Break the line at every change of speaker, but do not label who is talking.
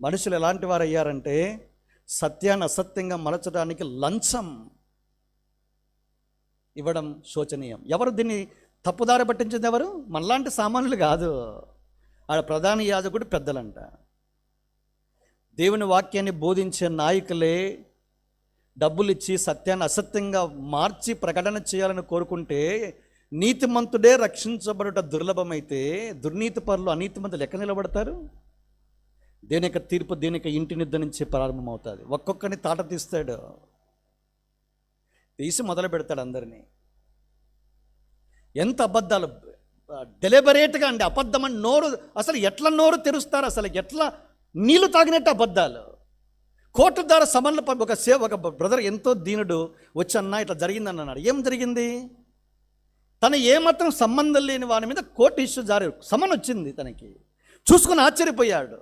మనుషులు ఎలాంటి వారు అయ్యారంటే సత్యాన్ని అసత్యంగా మలచడానికి లంచం ఇవ్వడం శోచనీయం. ఎవరు దీన్ని తప్పుదారి పట్టించింది? ఎవరు? మనలాంటి సామాన్యులు కాదు, ఆడ ప్రధాన యాజకుడు పెద్దలంట. దేవుని వాక్యాన్ని బోధించే నాయకులే డబ్బులు ఇచ్చి సత్యాన్ని అసత్యంగా మార్చి ప్రకటన చేయాలని కోరుకుంటే నీతిమంతుడే రక్షించబడుట దుర్లభమైతే దుర్నీతి పరులు అనీతిమంతులు ఎక్కడ నిలబడతారు? దేని యొక్క తీర్పు దేని యొక్క ఇంటి నిద్ర నుంచి ప్రారంభమవుతుంది. ఒక్కొక్కరిని తాట తీస్తాడు, తీసి మొదలు పెడతాడు అందరినీ. ఎంత అబద్ధాలు డెలిబరేట్గా అండి, అబద్ధం అని నోరు అసలు ఎట్లా నోరు తెరుస్తారు? అసలు ఎట్లా నీళ్లు తాగినట్టు అబద్ధాలు. కోర్టు ద్వారా సమన్లు ఒక బ్రదర్ ఎంతో దీనుడు వచ్చి అన్నా ఇట్లా జరిగిందని అన్నాడు. ఏం జరిగింది? తను ఏమాత్రం సంబంధం లేని వాని మీద కోర్టు ఇష్యూ జారీ సమన్ వచ్చింది. తనకి చూసుకుని ఆశ్చర్యపోయాడు.